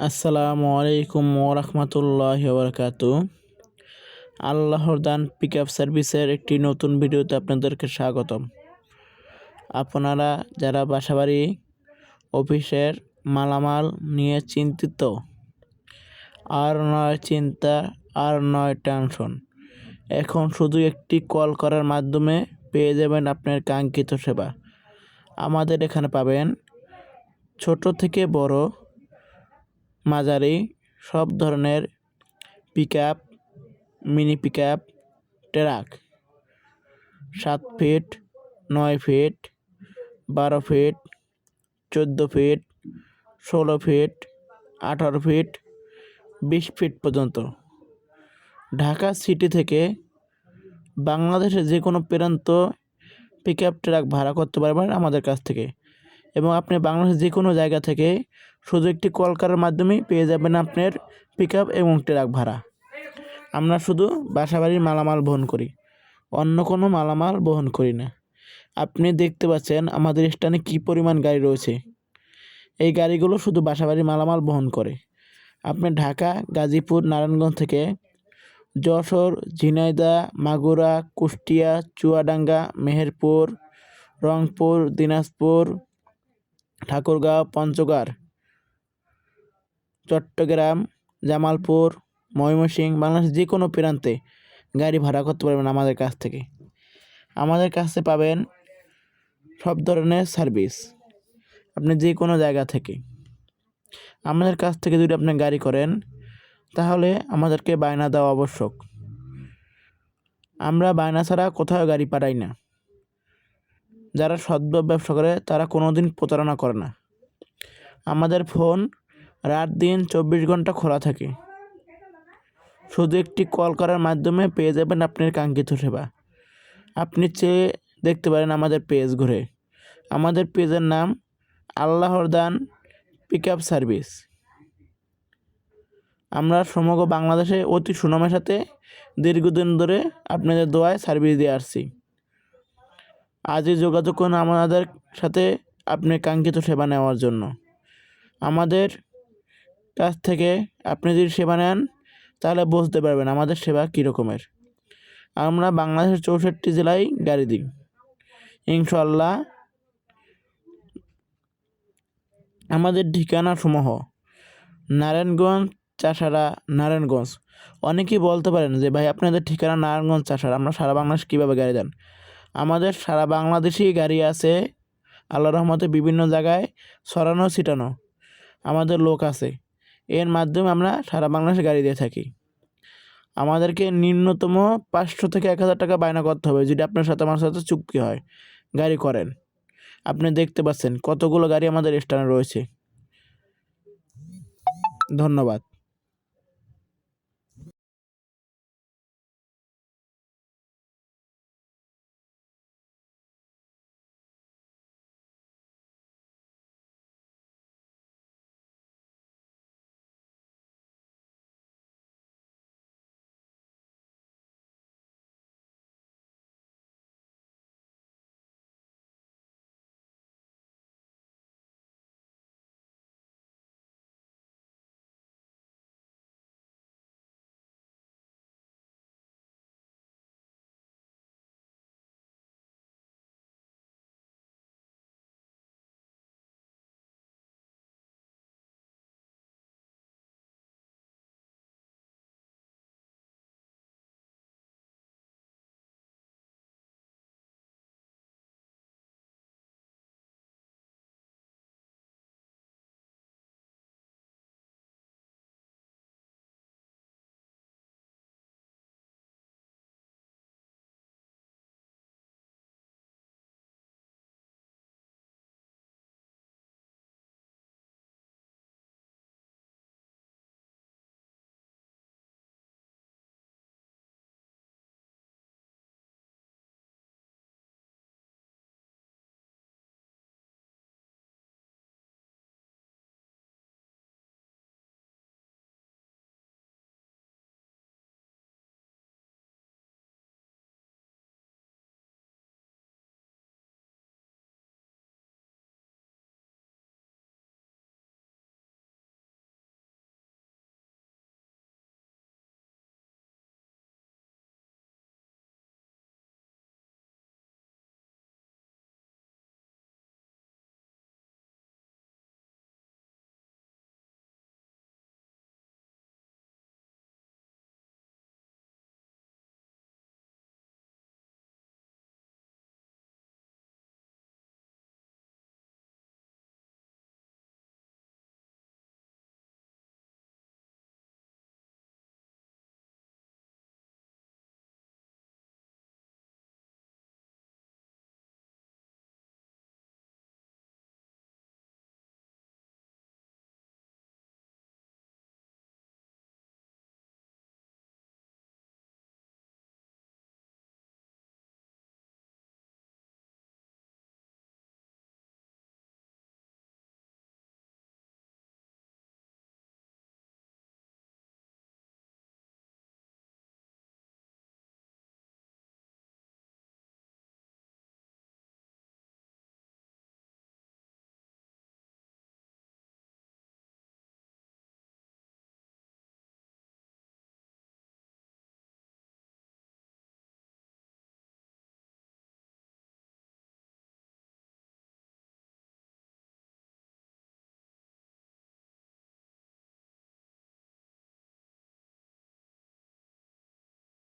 আসসালামু আলাইকুম ওরহমতুল্লাহি ওবরাকাতু। আল্লাহর দান পিক আপ সার্ভিসের একটি নতুন ভিডিওতে আপনাদেরকে স্বাগতম। আপনারা যারা বাসাবাড়ি অফিসের মালামাল নিয়ে চিন্তিত, আর নয় চিন্তা আর নয় টেনশন, এখন শুধু একটি কল করার মাধ্যমে পেয়ে যাবেন আপনার কাঙ্ক্ষিত সেবা। আমাদের এখানে পাবেন ছোট থেকে বড় মাঝারি সব ধরনের pick up, mini pick up, truck 7 feet, 9 feet, 12 feet, 14 feet, 16 feet, 18 feet, 20 feet পর্যন্ত ঢাকা সিটি থেকে বাংলাদেশের যে কোনো প্রান্ত পিক আপ ট্রাক ভাড়া করতে পারবেন আমাদের কাছ থেকে, এবং আপনি বাংলাদেশের যে কোনো জায়গা থেকে শুধু একটি কল করার মাধ্যমেই পেয়ে যাবেন আপনার পিক আপ এবং ট্রাক ভাড়া। আমরা শুধু বাসাবাড়ির মালামাল বহন করি, অন্য কোনো মালামাল বহন করি না। আপনি দেখতে পাচ্ছেন আমাদের স্থানে কী পরিমাণ গাড়ি রয়েছে। এই গাড়িগুলো শুধু বাসাবাড়ির মালামাল বহন করে। আপনি ঢাকা, গাজীপুর, নারায়ণগঞ্জ থেকে যশোর, ঝিনাইদহ, মাগুরা, কুষ্টিয়া, চুয়াডাঙ্গা, মেহেরপুর, রংপুর, দিনাজপুর, ঠাকুরগাঁও, পঞ্চগড়, চট্টগ্রাম, জামালপুর, ময়মনসিংহ, বাংলাদেশের যে কোনো প্রান্তে গাড়ি ভাড়া করতে পারবেন আমাদের কাছ থেকে। আমাদের কাছে পাবেন সব ধরনের সার্ভিস, আপনি যে কোনো জায়গা থেকে। আমাদের কাছ থেকে যদি আপনি গাড়ি করেন তাহলে আমাদেরকে বায়না দেওয়া আবশ্যক। আমরা বায়না ছাড়া কোথাও গাড়ি পাঠাই না। যারা সৎভাবে ব্যবসা করে তারা কোনো দিন প্রতারণা করে না। আমাদের ফোন রাত দিন 24 ঘন্টা খোলা থাকে। শুধু একটি কল করার মাধ্যমে পেয়ে যাবেন আপনার কাঙ্ক্ষিত সেবা। আপনি চেয়ে দেখতে পারেন আমাদের পেজ ঘুরে। আমাদের পেজের নাম আল্লাহর দান পিক আপ সার্ভিস। আমরা সমগ্র বাংলাদেশে অতি সুনামের সাথে দীর্ঘদিন ধরে আপনাদের দোয়ায় সার্ভিস দিয়ে আসছি। আজই যোগাযোগ করুন আমাদের সাথে আপনি কাঙ্ক্ষিত সেবা নেওয়ার জন্য। আমাদের কাছ থেকে আপনি যদি সেবা নেন তাহলে বুঝতে পারবেন আমাদের সেবা কী রকমের। আমরা বাংলাদেশের 64 জেলায় গাড়ি দিই ইনশাআল্লাহ। আমাদের ঠিকানা সমূহ নারায়ণগঞ্জ, চাষাড়া, নারায়ণগঞ্জ। অনেকেই বলতে পারেন যে ভাই আপনাদের ঠিকানা নারায়ণগঞ্জ, চাষাড়া, আমরা সারা বাংলাদেশ কীভাবে গাড়ি দেন? আমাদের সারা বাংলাদেশেই গাড়ি আছে, আল্লাহর রহমতে বিভিন্ন জায়গায় ছড়ানো ছিটানো আমাদের লোক আছে। এর মাধ্যমে আমরা সারা বাংলাদেশে গাড়ি দিয়ে থাকি। আমাদেরকে ন্যূনতম 500 থেকে 1000 টাকা বায়না করতে হবে যদি আপনার সাথে আমার সাথে চুক্তি হয়, গাড়ি করেন। আপনি দেখতে পাচ্ছেন কতগুলো গাড়ি আমাদের স্ট্যান্ডে রয়েছে। ধন্যবাদ।